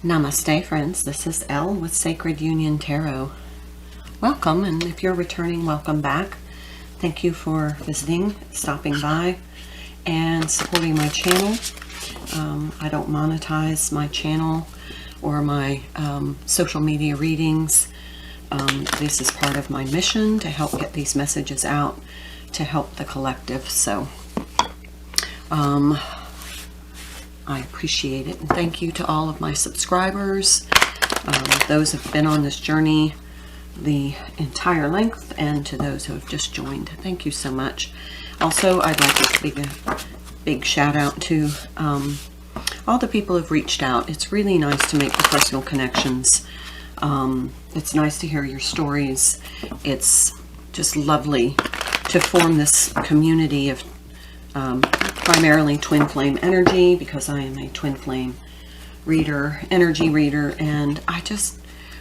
Namaste, friends. This is Elle with Sacred Union Tarot. Welcome, and if you're returning, welcome back. Thank you for visiting, stopping by, and supporting my channel. I don't monetize my channel or my social media readings. This is part of my mission to help get these messages out to help the collective. So I appreciate it, and thank you to all of my subscribers, those who have been on this journey the entire length, and to those who have just joined. Thank you so much. Also, I'd like to give a big shout out to all the people who've reached out. It's really nice to make the personal connections. It's nice to hear your stories. It's just lovely to form this community of primarily twin flame energy, because I am a twin flame reader, energy reader, and I just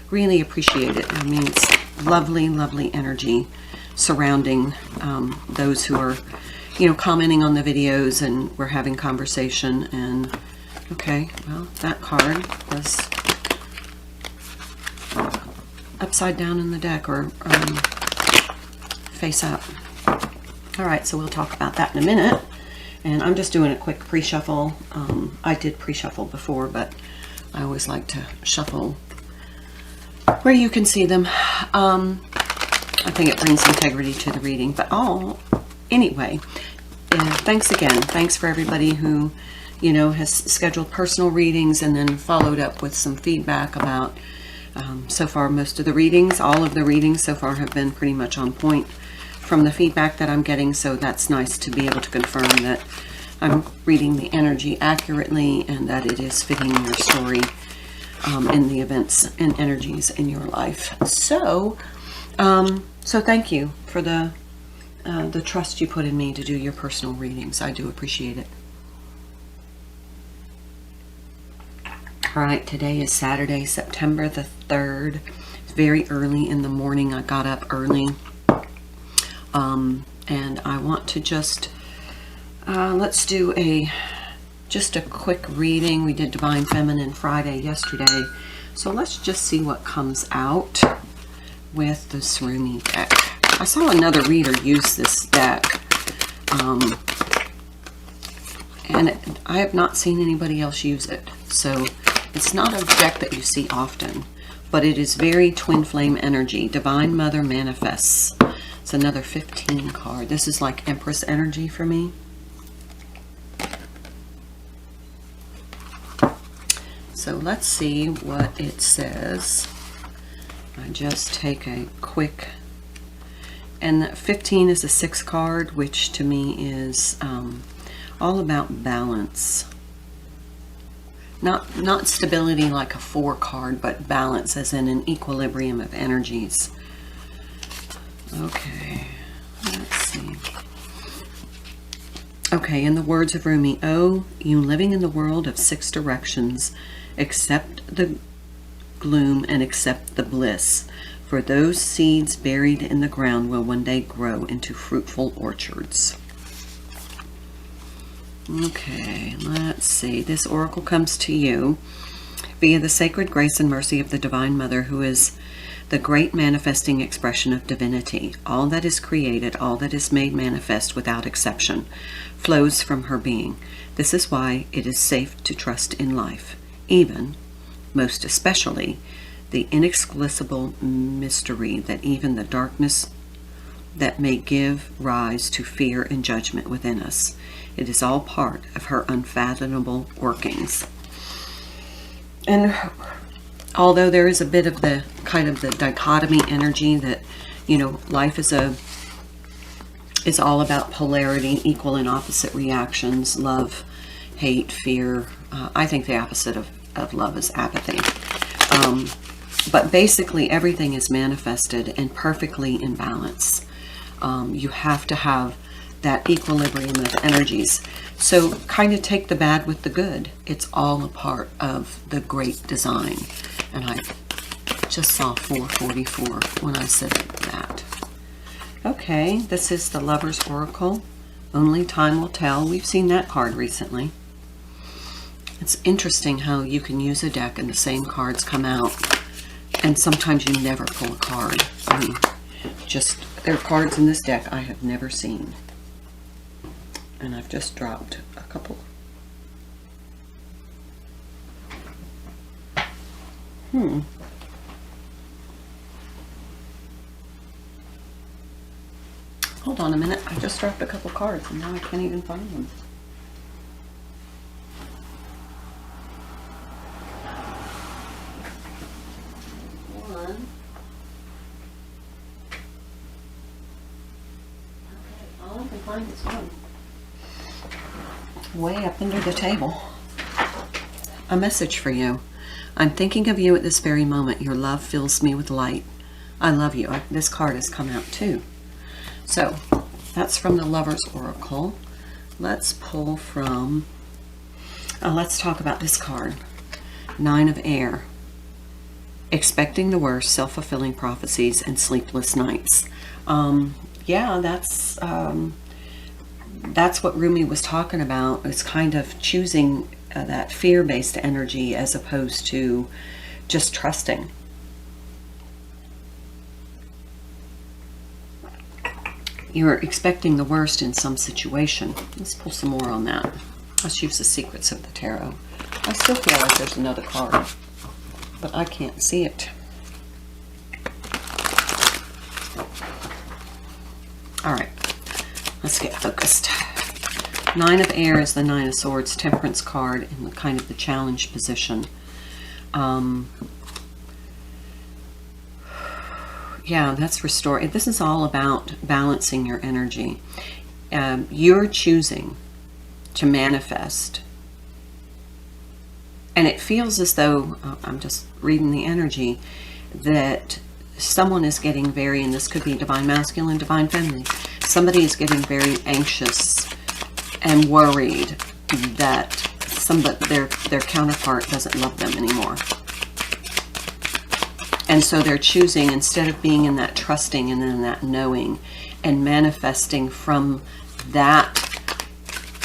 really appreciate it. I mean, it's lovely, lovely energy surrounding those who are, commenting on the videos, and we're having conversation. And okay, well, that card was upside down in the deck, or face up. All right, so we'll talk about that in a minute. And I'm just doing a quick pre-shuffle. I did pre-shuffle before, but I always like to shuffle where you can see them. I think it brings integrity to the reading. But anyway, thanks again. Thanks for everybody who, has scheduled personal readings and then followed up with some feedback about, so far, most of the readings, all of the readings so far have been pretty much on point from the feedback that I'm getting. So that's nice to be able to confirm that I'm reading the energy accurately and that it is fitting your story in the events and energies in your life. So thank you for the trust you put in me to do your personal readings. I do appreciate it. All right, today is Saturday, September the 3rd. It's very early in the morning. I got up early. And I want to just, let's do just a quick reading. We did Divine Feminine Friday yesterday. So let's just see what comes out with this Rumi deck. I saw another reader use this deck. And I have not seen anybody else use it. So it's not a deck that you see often, but it is very twin flame energy. Divine Mother manifests. It's another 15 card. This is like Empress energy for me. So let's see what it says. I just take a quick, and 15 is a 6 card, which to me is all about balance. Not stability like a 4 card, but balance as in an equilibrium of energies. Okay, let's see. Okay, in the words of Rumi, "Oh, you living in the world of 6 directions, accept the gloom and accept the bliss, for those seeds buried in the ground will one day grow into fruitful orchards." Okay, let's see. This oracle comes to you via the sacred grace and mercy of the Divine Mother, who is the great manifesting expression of divinity. All that is created, all that is made manifest without exception, flows from her being. This is why it is safe to trust in life, even, most especially, the inexplicable mystery that even the darkness that may give rise to fear and judgment within us. It is all part of her unfathomable workings. And although there is a bit of the kind of the dichotomy energy that, life is all about polarity, equal and opposite reactions, love, hate, fear. I think the opposite of love is apathy. But basically everything is manifested and perfectly in balance. You have to have that equilibrium of energies. So kind of take the bad with the good. It's all a part of the great design. And I just saw 444 when I said that. Okay, this is the Lover's Oracle. Only time will tell. We've seen that card recently. It's interesting how you can use a deck and the same cards come out, and sometimes you never pull a card. I mean, just, there are cards in this deck I have never seen. And I've just dropped a couple. Hold on a minute. I just dropped a couple cards and now I can't even find them. One. Okay, all I can find is one. Way up under the table. A message for you. I'm thinking of you at this very moment. Your love fills me with light. I love you. This card has come out too. So that's from the Lover's Oracle. Let's pull from, let's talk about this card. Nine of Air. Expecting the worst, self-fulfilling prophecies, and sleepless nights. Yeah, that's what Rumi was talking about. It's kind of choosing that fear-based energy as opposed to just trusting. You're expecting the worst in some situation. Let's pull some more on that. Let's use the Secrets of the Tarot. I still feel like there's another card, but I can't see it. All right, let's get focused. Nine of Air is the Nine of Swords, Temperance card in the kind of the challenge position. Yeah, that's restore. This is all about balancing your energy. You're choosing to manifest. And it feels as though, I'm just reading the energy, that someone is getting very, and this could be divine masculine, divine feminine, somebody is getting very anxious and worried that their counterpart doesn't love them anymore. And so they're choosing, instead of being in that trusting and in that knowing and manifesting from that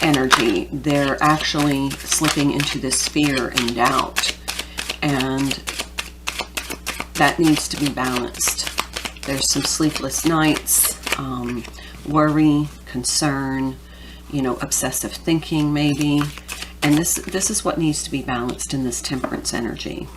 energy, they're actually slipping into this fear and doubt. And that needs to be balanced. There's some sleepless nights, worry, concern, you know, obsessive thinking maybe. And this is what needs to be balanced in this temperance energy.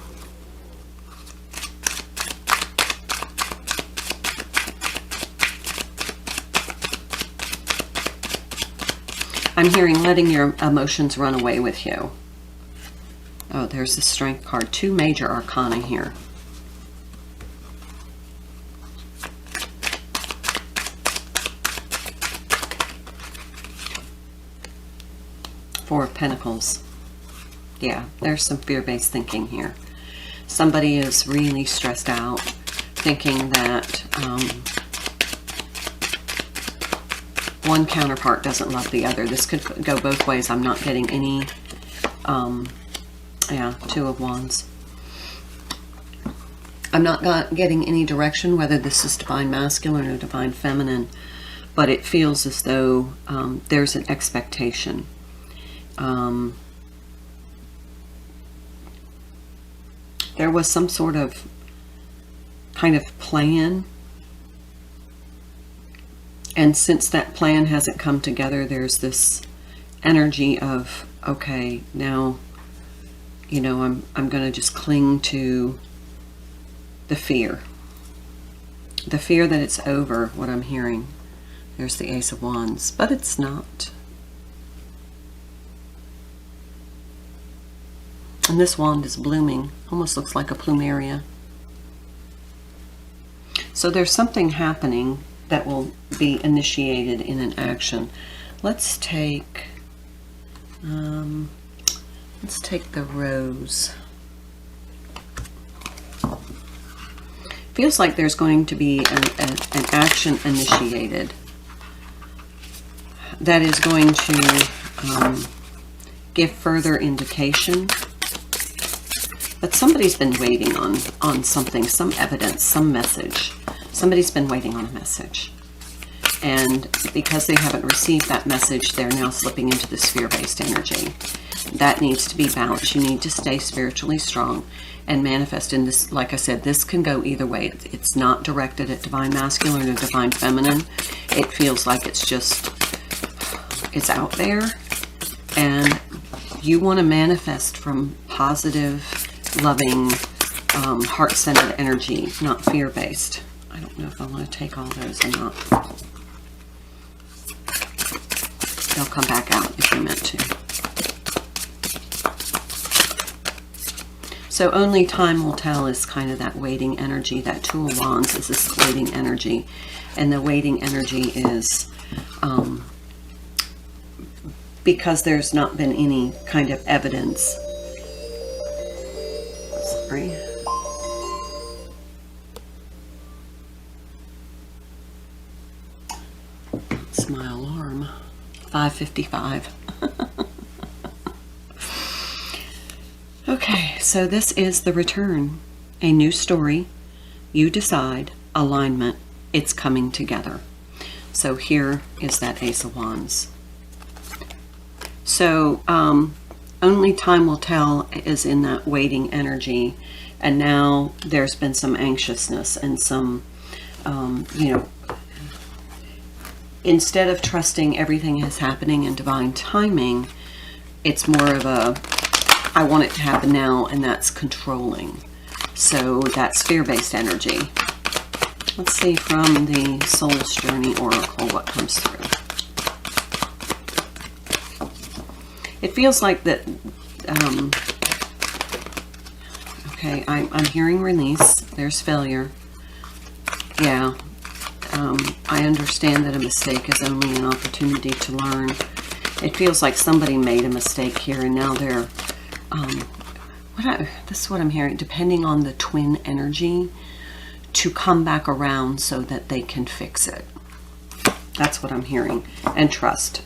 I'm hearing letting your emotions run away with you. Oh, there's the Strength card. Two major arcana here. Four of Pentacles. Yeah, there's some fear-based thinking here. Somebody is really stressed out, thinking that one counterpart doesn't love the other. This could go both ways. I'm not getting any, yeah, Two of Wands. I'm not getting any direction whether this is divine masculine or divine feminine, but it feels as though there's an expectation. There was some sort of kind of plan, and since that plan hasn't come together, there's this energy of, okay, now, you know, I'm going to just cling to the fear that it's over. What I'm hearing, there's the Ace of Wands, but it's not. And this wand is blooming, almost looks like a plumeria. So there's something happening that will be initiated in an action. Let's take the Rose. Feels like there's going to be an action initiated that is going to give further indication. But somebody's been waiting on something, some evidence, some message. Somebody's been waiting on a message. And because they haven't received that message, they're now slipping into this fear-based energy. That needs to be balanced. You need to stay spiritually strong and manifest in this. Like I said, this can go either way. It's not directed at divine masculine or divine feminine. It feels like it's out there, and you want to manifest from positive, loving, heart-centered energy, not fear-based. I don't know if I want to take all those or not. They'll come back out if you meant to. So only time will tell is kind of that waiting energy. That Two of Wands is this waiting energy. And the waiting energy is because there's not been any kind of evidence. Sorry. That's my alarm. 5:55. Okay, so this is the return. A new story. You decide. Alignment. It's coming together. So here is that Ace of Wands. So only time will tell is in that waiting energy. And now there's been some anxiousness and some, instead of trusting everything is happening in divine timing, it's more of a, I want it to happen now, and that's controlling. So that's fear-based energy. Let's see from the Soul's Journey Oracle what comes through. It feels like that, okay, I'm hearing release. There's failure. Yeah. I understand that a mistake is only an opportunity to learn. It feels like somebody made a mistake here, and now they're, this is what I'm hearing, depending on the twin energy, to come back around so that they can fix it. That's what I'm hearing. And trust.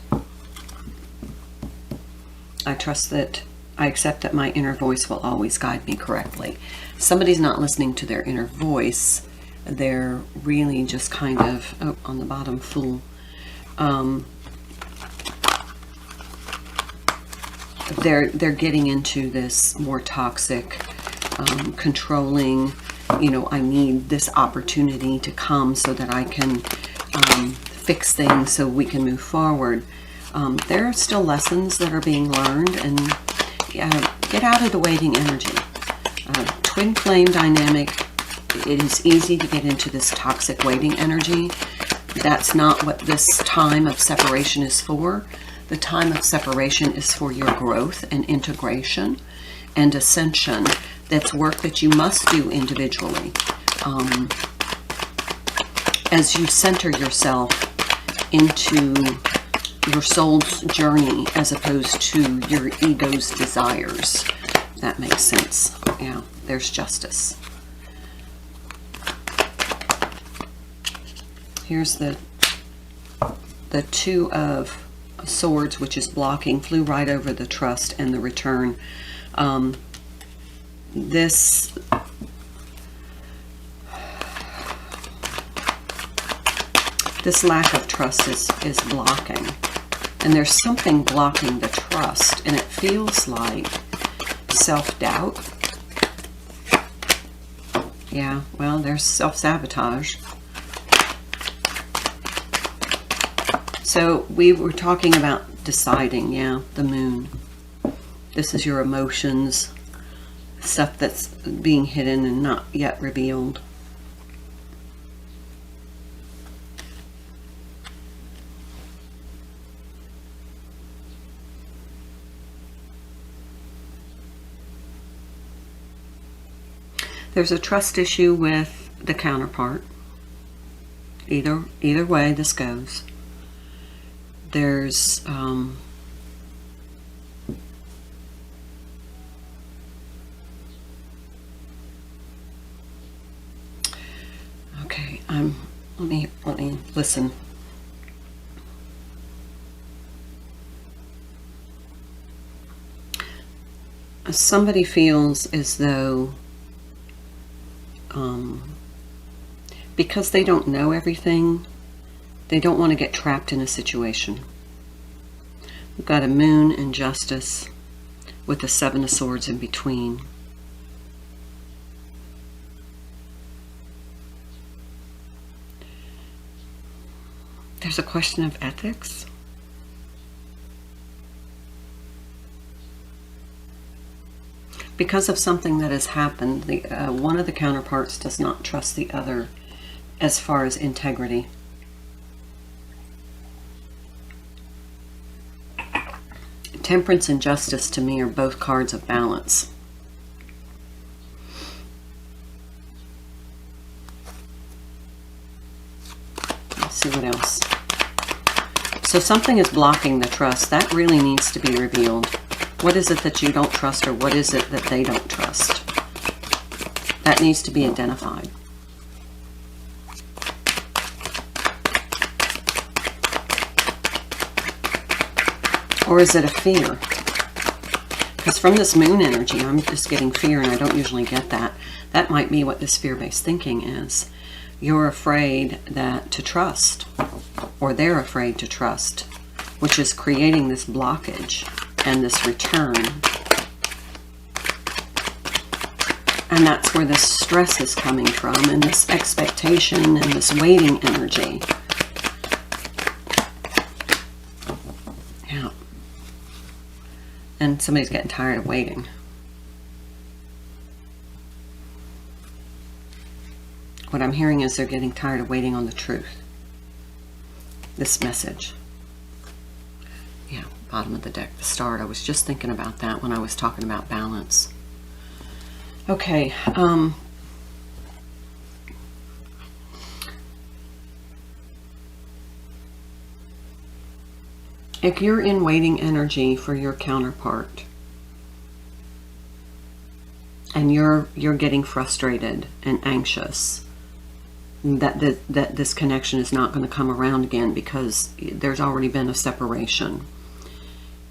I trust that, I accept that my inner voice will always guide me correctly. Somebody's not listening to their inner voice. They're really just kind of, oh, on the bottom, Fool. They're getting into this more toxic, controlling, I need this opportunity to come so that I can fix things so we can move forward. There are still lessons that are being learned, and get out of the waiting energy. Twin flame dynamic, it is easy to get into this toxic waiting energy. That's not what this time of separation is for. The time of separation is for your growth and integration and ascension. That's work that you must do individually. As you center yourself into your soul's journey as opposed to your ego's desires. That makes sense. Yeah, there's justice. Here's the Two of Swords, which is blocking, flew right over the trust and the return. This lack of trust is blocking, and there's something blocking the trust, and it feels like self-doubt. Yeah, well, there's self-sabotage. So we were talking about deciding, yeah, the Moon. This is your emotions, stuff that's being hidden and not yet revealed. There's a trust issue with the counterpart. Either way this goes. There's okay, let me listen. Somebody feels as though because they don't know everything, they don't want to get trapped in a situation. We've got a Moon and Justice. with the Seven of Swords in between. There's a question of ethics. Because of something that has happened, one of the counterparts does not trust the other as far as integrity. Temperance and justice to me are both cards of balance. Let's see what else. So something is blocking the trust. That really needs to be revealed. What is it that you don't trust, or what is it that they don't trust? That needs to be identified. Or is it a fear? Because from this moon energy, I'm just getting fear, and I don't usually get that. That might be what this fear-based thinking is. You're afraid to trust, or they're afraid to trust, which is creating this blockage and this return. And that's where this stress is coming from, and this expectation and this waiting energy. Yeah. And somebody's getting tired of waiting. What I'm hearing is they're getting tired of waiting on the truth. This message. Yeah, bottom of the deck, the Star. I was just thinking about that when I was talking about balance. Okay. If you're in waiting energy for your counterpart, and you're getting frustrated and anxious that this connection is not going to come around again because there's already been a separation,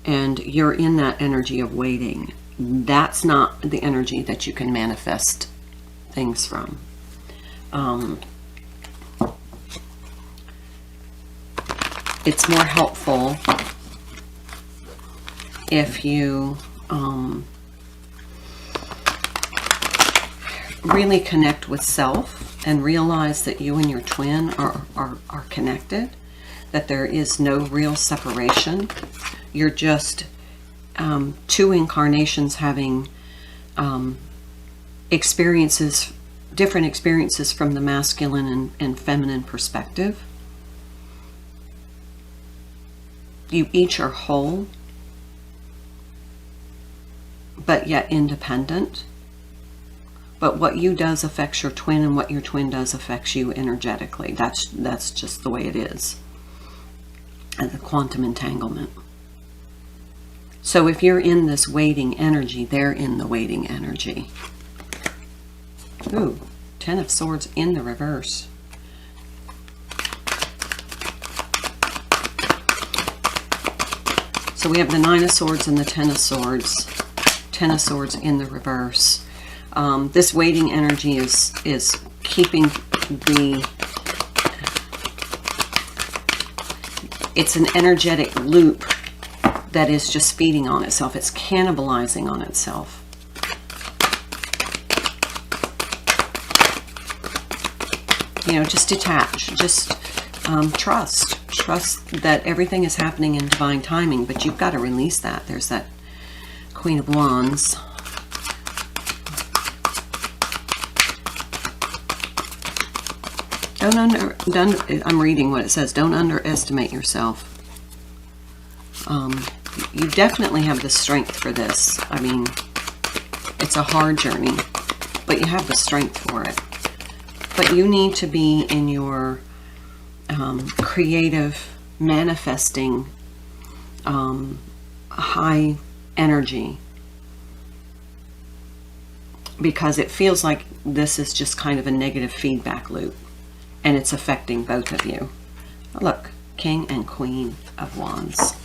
and you're in that energy of waiting, that's not the energy that you can manifest things from. It's more helpful if you really connect with self and realize that you and your twin are connected, that there is no real separation. You're just two incarnations having experiences, different experiences from the masculine and feminine perspective. You each are whole, but yet independent. But what you does affects your twin, and what your twin does affects you energetically. That's just the way it is. And the quantum entanglement. So if you're in this waiting energy, they're in the waiting energy. Ooh, Ten of Swords in the reverse. So we have the Nine of Swords and the Ten of Swords. Ten of Swords in the reverse. This waiting energy is keeping it's an energetic loop that is just feeding on itself. It's cannibalizing on itself. You know, just detach. Just trust. Trust that everything is happening in divine timing, but you've got to release that. There's that Queen of Wands. I'm reading what it says. Don't underestimate yourself. You definitely have the strength for this. I mean, it's a hard journey, but you have the strength for it. But you need to be in your creative, manifesting, high energy, because it feels like this is just kind of a negative feedback loop, and it's affecting both of you. Look, King and Queen of Wands.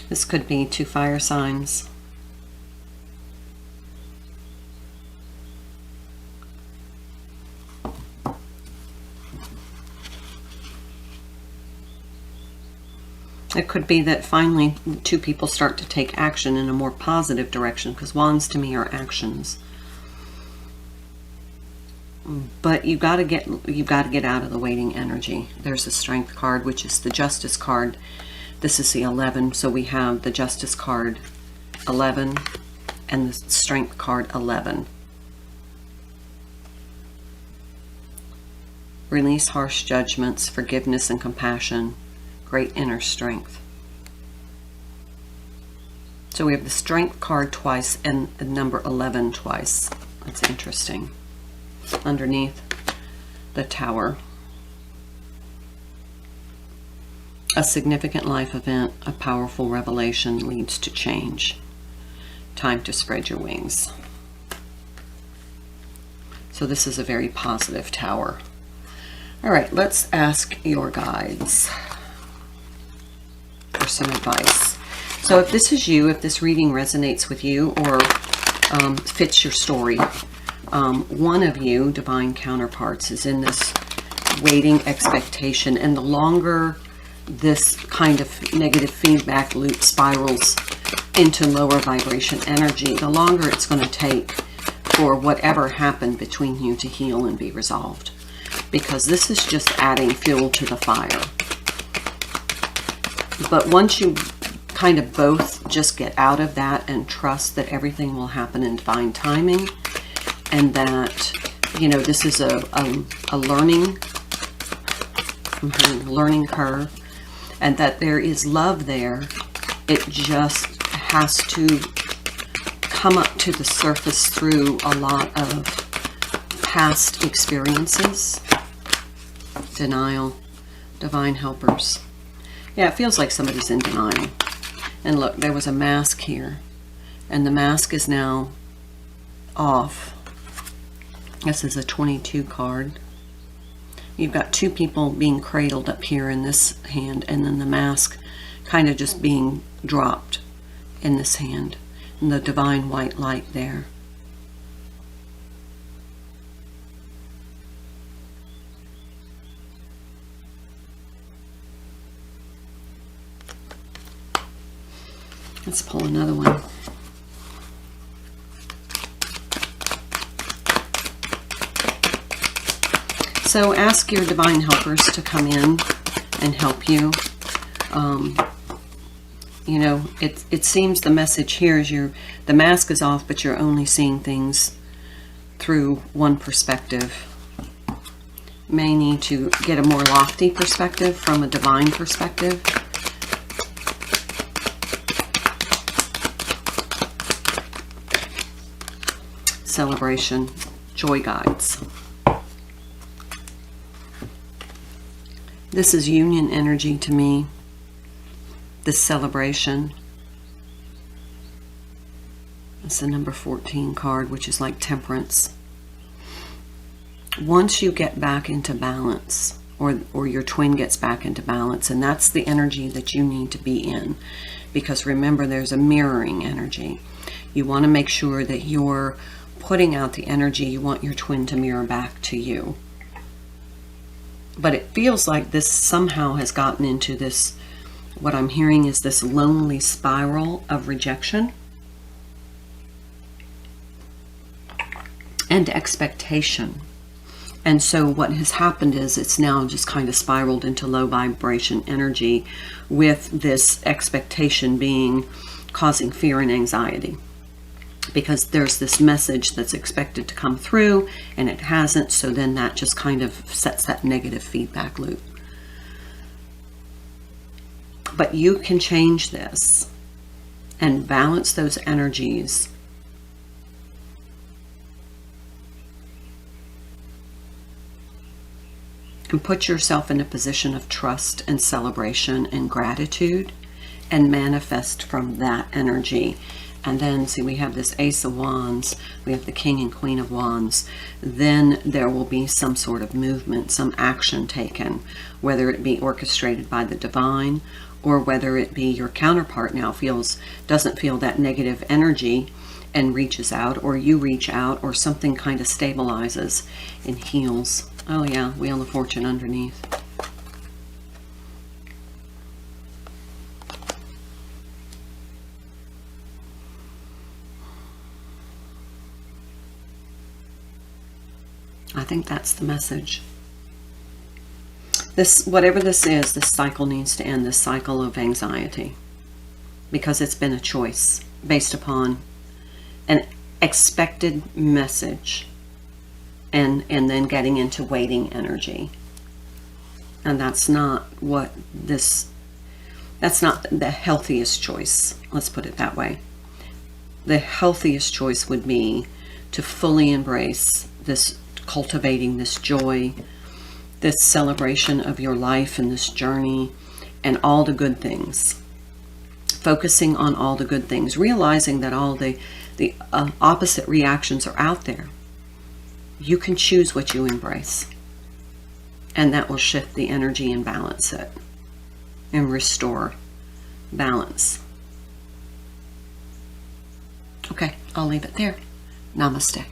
This could be two fire signs. It could be that finally two people start to take action in a more positive direction, because wands to me are actions. But you got to get out of the waiting energy. There's the Strength card, which is the Justice card. This is the 11, so we have the Justice card 11 and the Strength card 11. Release harsh judgments, forgiveness and compassion, great inner strength. So we have the Strength card twice and the number 11 twice. That's interesting. Underneath, the Tower. A significant life event, a powerful revelation leads to change. Time to spread your wings. So this is a very positive Tower. All right, let's ask your guides for some advice. So if this is you, if this reading resonates with you or fits your story, one of you, Divine Counterparts, is in this waiting expectation, and the longer this kind of negative feedback loop spirals into lower vibration energy, the longer it's going to take for whatever happened between you to heal and be resolved. Because this is just adding fuel to the fire. But once you kind of both just get out of that and trust that everything will happen in divine timing, and that, you know, this is a learning curve, and that there is love there, it just has to come up to the surface through a lot of past experiences. Denial, divine helpers. Yeah, it feels like somebody's in denial. And look, there was a mask here, and the mask is now off. This is a 22 card. You've got two people being cradled up here in this hand, and then the mask kind of just being dropped in this hand, and the divine white light there. Let's pull another one. So ask your divine helpers to come in and help you. You know, it seems the message here is the mask is off, but you're only seeing things through one perspective. You may need to get a more lofty perspective from a divine perspective. Celebration, joy guides. This is union energy to me, this celebration. It's the number 14 card, which is like temperance. Once you get back into balance, or your twin gets back into balance, and that's the energy that you need to be in, because remember, there's a mirroring energy. You want to make sure that you're putting out the energy you want your twin to mirror back to you. But it feels like this somehow has gotten into this, what I'm hearing is this lonely spiral of rejection and expectation. And so what has happened is it's now just kind of spiraled into low vibration energy, with this expectation being causing fear and anxiety. Because there's this message that's expected to come through and it hasn't, so then that just kind of sets that negative feedback loop. But you can change this and balance those energies and put yourself in a position of trust and celebration and gratitude, and manifest from that energy. And then, see, we have this Ace of Wands, we have the King and Queen of Wands. Then there will be some sort of movement, some action taken, whether it be orchestrated by the divine, or whether it be your counterpart now doesn't feel that negative energy and reaches out, or you reach out, or something kind of stabilizes and heals. Oh yeah, Wheel of Fortune underneath. I think that's the message. This, whatever this is, this cycle needs to end, this cycle of anxiety, because it's been a choice based upon an expected message and then getting into waiting energy. And that's not what this, that's not the healthiest choice. Let's put it that way. The healthiest choice would be to fully embrace this, cultivating this joy, this celebration of your life and this journey and all the good things. Focusing on all the good things, realizing that all the opposite reactions are out there. You can choose what you embrace. And that will shift the energy and balance it and restore balance. Okay, I'll leave it there. Namaste.